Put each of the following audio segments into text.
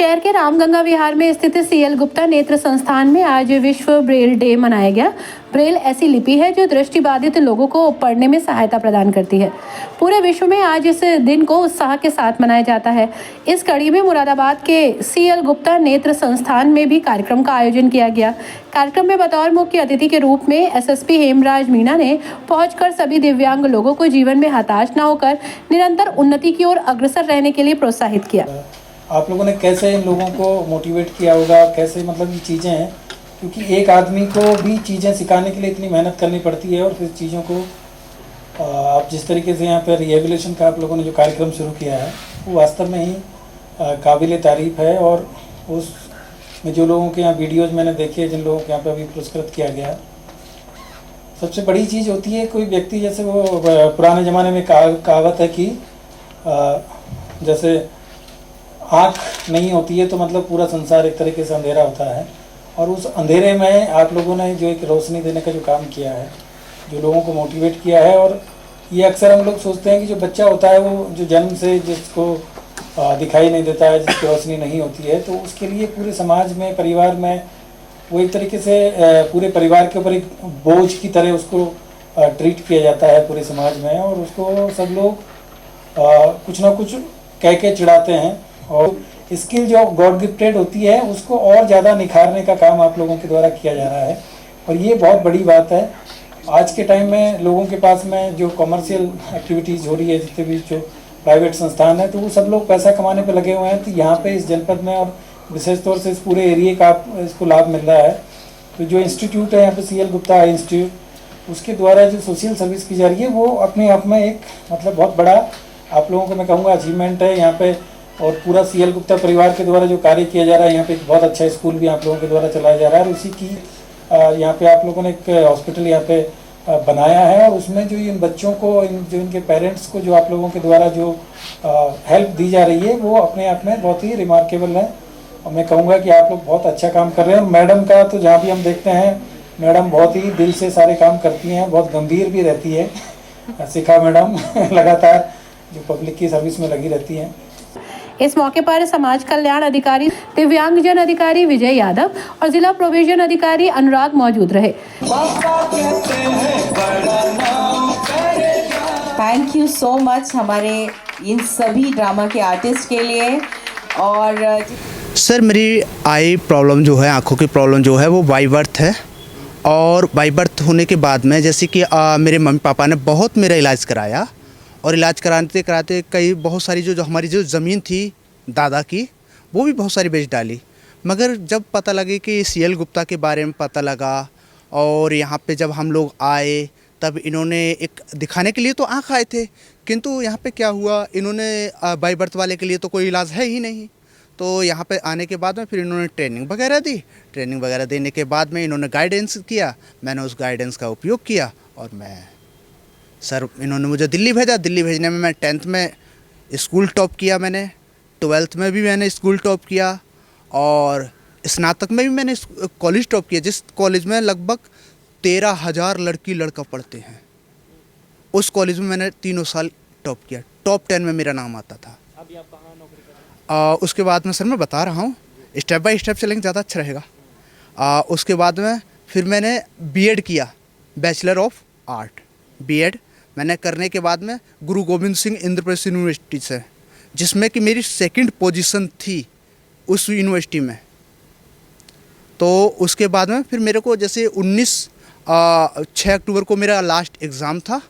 शहर के रामगंगा विहार में स्थित सीएल गुप्ता नेत्र संस्थान में आज विश्व ब्रेल डे मनाया गया। ब्रेल ऐसी लिपि है जो दृष्टिबाधित लोगों को पढ़ने में सहायता प्रदान करती है। पूरे विश्व में आज इस दिन को उत्साह के साथ मनाया जाता है। इस कड़ी में मुरादाबाद के सीएल गुप्ता नेत्र संस्थान में भी कार्यक्रम का आयोजन किया गया। कार्यक्रम में बतौर मुख्य अतिथि के रूप में एसएसपी हेमराज मीणा ने पहुंचकर सभी दिव्यांग लोगों को जीवन में हताश न होकर निरंतर उन्नति की ओर अग्रसर रहने के लिए प्रोत्साहित किया। आप लोगों ने कैसे इन लोगों को मोटिवेट किया होगा, कैसे मतलब ये चीज़ें हैं, क्योंकि एक आदमी को भी चीज़ें सिखाने के लिए इतनी मेहनत करनी पड़ती है और फिर चीज़ों को आप जिस तरीके से यहाँ पर रिहेबिलिटेशन का आप लोगों ने जो कार्यक्रम शुरू किया है वो वास्तव में ही काबिल तारीफ़ है। और उसमें जो लोगों के यहाँ वीडियोज़ मैंने देखे, जिन लोगों के यहाँ पर अभी पुरस्कृत किया गया, सबसे बड़ी चीज़ होती है कोई व्यक्ति, जैसे वो पुराने ज़माने में कहावत है कि जैसे आँख नहीं होती है तो मतलब पूरा संसार एक तरीके से अंधेरा होता है, और उस अंधेरे में आप लोगों ने जो एक रोशनी देने का जो काम किया है, जो लोगों को मोटिवेट किया है। और ये अक्सर हम लोग सोचते हैं कि जो बच्चा होता है वो जो जन्म से जिसको दिखाई नहीं देता है, जिसकी रोशनी नहीं होती है, तो उसके लिए पूरे समाज में, परिवार में वो एक तरीके से पूरे परिवार के ऊपर एक बोझ की तरह उसको ट्रीट किया जाता है पूरे समाज में, और उसको सब लोग कुछ ना कुछ कह के चिढ़ाते हैं। और स्किल जो गॉड गिफ्टेड होती है उसको और ज़्यादा निखारने का काम आप लोगों के द्वारा किया जा रहा है, और ये बहुत बड़ी बात है। आज के टाइम में लोगों के पास में जो कमर्शियल एक्टिविटीज़ हो रही है, जितने भी जो प्राइवेट संस्थान है, तो वो सब लोग पैसा कमाने पे लगे हुए हैं। तो यहाँ पे इस जनपद में और विशेष तौर से इस पूरे एरिए का इसको लाभ मिल रहा है। तो जो इंस्टीट्यूट है यहाँ पे सीएल गुप्ता इंस्टीट्यूट, उसके द्वारा जो सोशल सर्विस की जा रही है वो अपने आप में एक मतलब बहुत बड़ा आप लोगों को मैं कहूँगा अचीवमेंट है यहाँ पे। और पूरा सीएल गुप्ता परिवार के द्वारा जो कार्य किया जा रहा है, यहाँ पे एक बहुत अच्छा स्कूल भी आप लोगों के द्वारा चलाया जा रहा है, और उसी की यहाँ पे आप लोगों ने एक हॉस्पिटल यहाँ पे बनाया है। और उसमें जो इन बच्चों को, जो इनके पेरेंट्स को जो आप लोगों के द्वारा जो हेल्प दी जा रही है वो अपने आप में बहुत ही रिमार्केबल है, और मैं कहूँगा कि आप लोग बहुत अच्छा काम कर रहे हैं। और मैडम का तो जहाँ भी हम देखते हैं, मैडम बहुत ही दिल से सारे काम करती हैं, बहुत गंभीर भी रहती है। शिखा मैडम लगातार जो पब्लिक की सर्विस में लगी रहती हैं। इस मौके पर समाज कल्याण अधिकारी, दिव्यांगजन अधिकारी विजय यादव और जिला प्रोविजन अधिकारी अनुराग मौजूद रहे। थैंक यू सो मच हमारे इन सभी ड्रामा के आर्टिस्ट के लिए। और सर, मेरी आई प्रॉब्लम जो है, आँखों की प्रॉब्लम जो है वो बाई बर्थ है, और बाई बर्थ होने के बाद में जैसे कि मेरे मम्मी पापा ने बहुत मेरा इलाज कराया, और इलाज कराते कराते कई बहुत सारी जो हमारी जो ज़मीन थी दादा की, वो भी बहुत सारी बेच डाली। मगर जब पता लगे कि सीएल गुप्ता के बारे में पता लगा, और यहाँ पे जब हम लोग आए तब इन्होंने एक दिखाने के लिए तो आँख आए थे, किंतु यहाँ पे क्या हुआ, इन्होंने बाई बर्थ वाले के लिए तो कोई इलाज है ही नहीं। तो यहाँ पे आने के बाद में फिर इन्होंने ट्रेनिंग वगैरह दी। ट्रेनिंग वगैरह देने के बाद में इन्होंने गाइडेंस किया, मैंने उस गाइडेंस का उपयोग किया, और सर इन्होंने मुझे दिल्ली भेजा। दिल्ली भेजने में मैं 10th में स्कूल टॉप किया, मैंने 12th में भी मैंने स्कूल टॉप किया, और स्नातक में भी मैंने कॉलेज टॉप किया, जिस कॉलेज में लगभग 13,000 लड़की लड़का पढ़ते हैं। उस कॉलेज में मैंने 3 साल टॉप किया, टॉप 10 में मेरा नाम आता था। अभी आप कहाँ नौकरी कर रहे हैं? उसके बाद में सर मैं बता रहा हूँ, स्टेप बाय स्टेप चलेंगे ज़्यादा अच्छा रहेगा। उसके बाद में फिर मैंने बीएड किया, बैचलर ऑफ आर्ट बीएड मैंने करने के बाद में गुरु गोविंद सिंह इंद्रप्रस्थ यूनिवर्सिटी से, जिसमें कि मेरी 2nd पोजीशन थी उस यूनिवर्सिटी में। तो उसके बाद में फिर मेरे को जैसे 6 अक्टूबर को मेरा लास्ट एग्ज़ाम था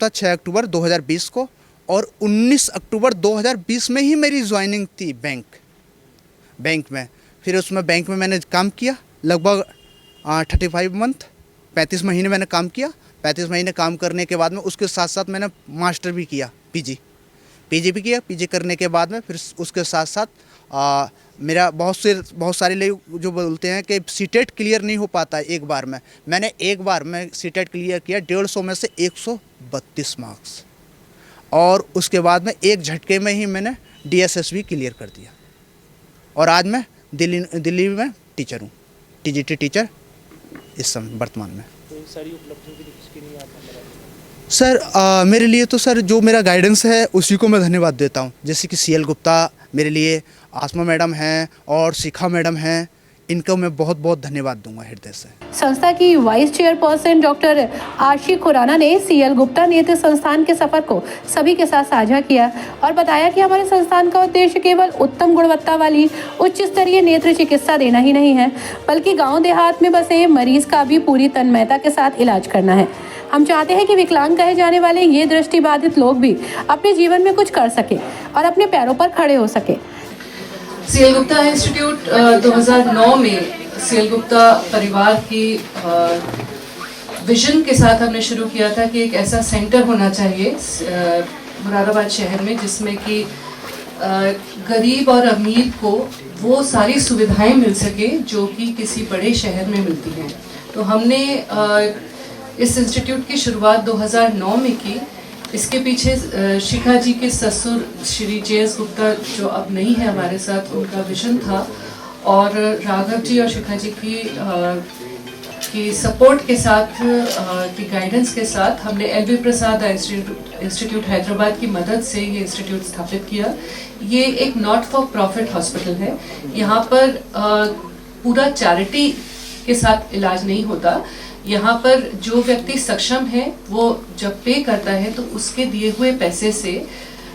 6 अक्टूबर 2020 को, और 19 अक्टूबर 2020 में ही मेरी ज्वाइनिंग थी बैंक में। फिर उसमें बैंक में मैंने काम किया लगभग 35 मंथ, 35 महीने मैंने काम किया। 35 महीने काम करने के बाद में उसके साथ साथ मैंने मास्टर भी किया, पीजी भी किया। पीजी करने के बाद में फिर उसके साथ साथ मेरा बहुत सारे लोग जो बोलते हैं कि सीटेट क्लियर नहीं हो पाता है एक बार में, मैंने एक बार में सीटेट क्लियर किया 150 में से 132 मार्क्स, और उसके बाद में एक झटके में ही मैंने डीएसएसबी क्लियर कर दिया, और आज मैं दिल्ली में टीचर हूँ, टीजीटी टीचर इस समय वर्तमान में। तो इन सारी उपलब्धियों के लिए किसके लिए आप धन्यवाद? सर मेरे लिए तो सर जो मेरा गाइडेंस है उसी को मैं धन्यवाद देता हूँ। जैसे कि सीएल गुप्ता मेरे लिए आसमा मैडम हैं और शिखा मैडम हैं, इनको मैं बहुत बहुत धन्यवाद दूंगा हृदय से। संस्था की वाइस चेयरपर्सन डॉक्टर आशी खुराना ने सीएल गुप्ता नेत्र संस्थान के सफर को सभी के साथ साझा किया और बताया कि हमारे संस्थान का उद्देश्य केवल उत्तम गुणवत्ता वाली उच्च स्तरीय नेत्र चिकित्सा देना ही नहीं है, बल्कि गांव देहात में बसे मरीज का भी पूरी तन्मयता के साथ इलाज करना है। हम चाहते हैं कि विकलांग कहे जाने वाले ये दृष्टिबाधित लोग भी अपने जीवन में कुछ कर सके और अपने पैरों पर खड़े हो सके। सीएल गुप्ता इंस्टीट्यूट 2009 में सीएल गुप्ता परिवार की विजन के साथ हमने शुरू किया था कि एक ऐसा सेंटर होना चाहिए मुरादाबाद शहर में जिसमें कि गरीब और अमीर को वो सारी सुविधाएं मिल सके जो कि किसी बड़े शहर में मिलती हैं। तो हमने इस इंस्टीट्यूट की शुरुआत 2009 में की। इसके पीछे शिखा जी के ससुर श्री जे.एस. गुप्ता जो अब नहीं है हमारे साथ, उनका विजन था और राघव जी और शिखा जी की सपोर्ट के साथ, की गाइडेंस के साथ हमने एल.वी. प्रसाद इंस्टीट्यूट हैदराबाद की मदद से ये इंस्टीट्यूट स्थापित किया। ये एक नॉट फॉर प्रॉफिट हॉस्पिटल है। यहाँ पर पूरा चैरिटी के साथ इलाज नहीं होता। यहाँ पर जो व्यक्ति सक्षम है वो जब पे करता है तो उसके दिए हुए पैसे से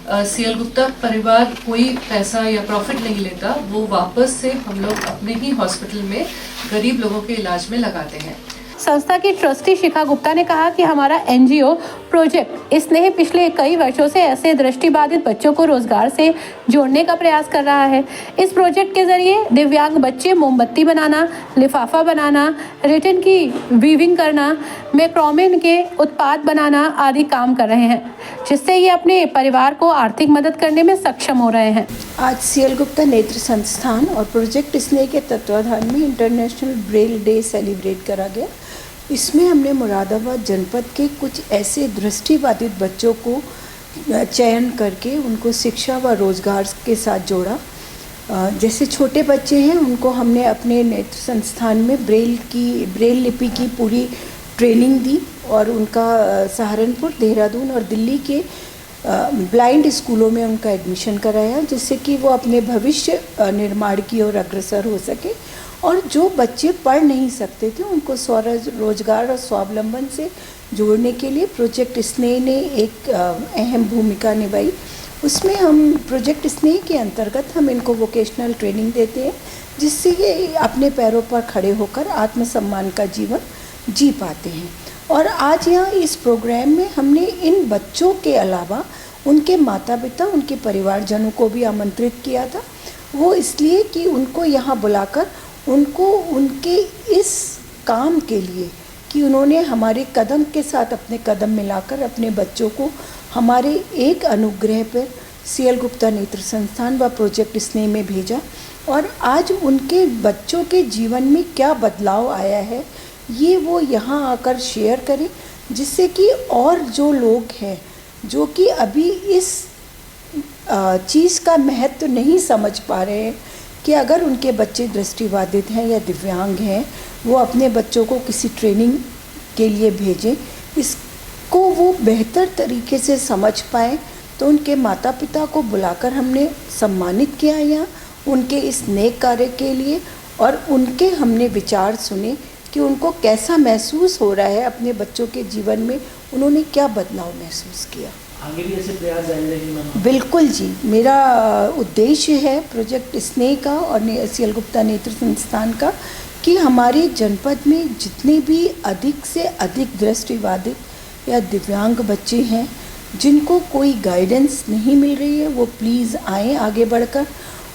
सीएल गुप्ता परिवार कोई पैसा या प्रॉफिट नहीं लेता, वो वापस से हम लोग अपने ही हॉस्पिटल में गरीब लोगों के इलाज में लगाते हैं। संस्था की ट्रस्टी शिखा गुप्ता ने कहा कि हमारा एनजीओ प्रोजेक्ट स्नेह पिछले कई वर्षों से ऐसे दृष्टिबाधित बच्चों को रोजगार से जोड़ने का प्रयास कर रहा है। इस प्रोजेक्ट के जरिए दिव्यांग बच्चे मोमबत्ती बनाना, लिफाफा बनाना, रिटन की वीविंग करना, मैक्रोमेन के उत्पाद बनाना आदि काम कर रहे हैं, जिससे ये अपने परिवार को आर्थिक मदद करने में सक्षम हो रहे हैं। आज सीएल गुप्ता नेत्र संस्थान और प्रोजेक्ट स्नेह के तत्वाधान में इंटरनेशनल ब्रेल डे सेलिब्रेट करा गया। इसमें हमने मुरादाबाद जनपद के कुछ ऐसे दृष्टिबाधित बच्चों को चयन करके उनको शिक्षा व रोजगार के साथ जोड़ा। जैसे छोटे बच्चे हैं उनको हमने अपने नेत्र संस्थान में ब्रेल लिपि की पूरी ट्रेनिंग दी और उनका सहारनपुर, देहरादून और दिल्ली के ब्लाइंड स्कूलों में उनका एडमिशन कराया, जिससे कि वो अपने भविष्य निर्माण की ओर अग्रसर हो सके। और जो बच्चे पढ़ नहीं सकते थे उनको स्वरोजगार और स्वावलंबन से जोड़ने के लिए प्रोजेक्ट स्नेह ने एक अहम भूमिका निभाई। उसमें हम प्रोजेक्ट स्नेह के अंतर्गत हम इनको वोकेशनल ट्रेनिंग देते हैं, जिससे ये अपने पैरों पर खड़े होकर आत्मसम्मान का जीवन जी पाते हैं। और आज यहाँ इस प्रोग्राम में हमने इन बच्चों के अलावा उनके माता पिता, उनके परिवारजनों को भी आमंत्रित किया था। वो इसलिए कि उनको यहाँ बुलाकर उनको उनके इस काम के लिए कि उन्होंने हमारे कदम के साथ अपने कदम मिलाकर अपने बच्चों को हमारे एक अनुग्रह पर सीएल गुप्ता नेत्र संस्थान व प्रोजेक्ट स्नेह में भेजा। और आज उनके बच्चों के जीवन में क्या बदलाव आया है ये वो यहाँ आकर शेयर करें, जिससे कि और जो लोग हैं जो कि अभी इस चीज़ का महत्व नहीं समझ पा रहे हैं कि अगर उनके बच्चे दृष्टिबाधित हैं या दिव्यांग हैं, वो अपने बच्चों को किसी ट्रेनिंग के लिए भेजें, इसको वो बेहतर तरीके से समझ पाएँ। तो उनके माता पिता को बुलाकर हमने सम्मानित किया यहाँ उनके इस नेक कार्य के लिए, और उनके हमने विचार सुने कि उनको कैसा महसूस हो रहा है अपने बच्चों के जीवन में, उन्होंने क्या बदलाव महसूस किया। आगे भी ऐसे प्रयास जारी रहेंगे? बिल्कुल जी, मेरा उद्देश्य है प्रोजेक्ट स्नेह का और सीएल गुप्ता नेत्र संस्थान का कि हमारे जनपद में जितने भी अधिक से अधिक दृष्टिबाधित या दिव्यांग बच्चे हैं जिनको कोई गाइडेंस नहीं मिल रही है, वो प्लीज़ आएँ आगे बढ़कर,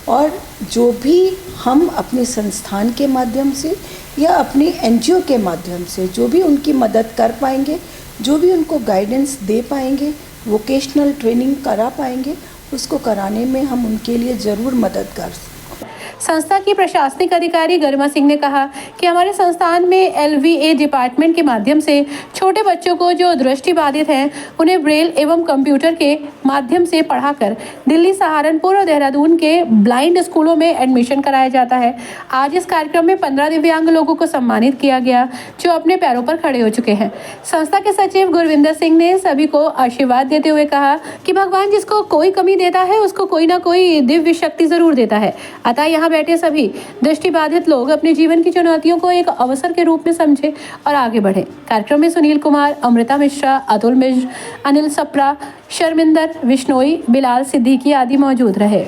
और जो भी हम अपने संस्थान के माध्यम से या अपने एनजीओ के माध्यम से जो भी उनकी मदद कर पाएंगे, जो भी उनको गाइडेंस दे पाएंगे, वोकेशनल ट्रेनिंग करा पाएंगे, उसको कराने में हम उनके लिए ज़रूर मददगार। संस्था की प्रशासनिक अधिकारी गरिमा सिंह ने कहा कि हमारे संस्थान में LVA डिपार्टमेंट के माध्यम से छोटे बच्चों को जो दृष्टि बाधित हैं उन्हें ब्रेल एवं कंप्यूटर के माध्यम से पढ़ाकर दिल्ली, सहारनपुर और देहरादून के ब्लाइंड स्कूलों में एडमिशन कराया जाता है। आज इस कार्यक्रम में 15 दिव्यांग लोगों को सम्मानित किया गया जो अपने पैरों पर खड़े हो चुके हैं। संस्था के सचिव गुरविंदर सिंह ने सभी को आशीर्वाद देते हुए कहा कि भगवान जिसको कोई कमी देता है उसको कोई ना कोई दिव्य शक्ति जरूर देता है। अतः यहाँ बैठे सभी दृष्टिबाधित लोग अपने जीवन की चुनौतियों को एक अवसर के रूप में समझे और आगे बढ़े। कार्यक्रम में सुनील कुमार, अमृता मिश्रा, अतुल मिश्र, अनिल सप्रा, शर्मिंदर, विश्नोई, बिलाल सिद्दीकी आदि मौजूद रहे।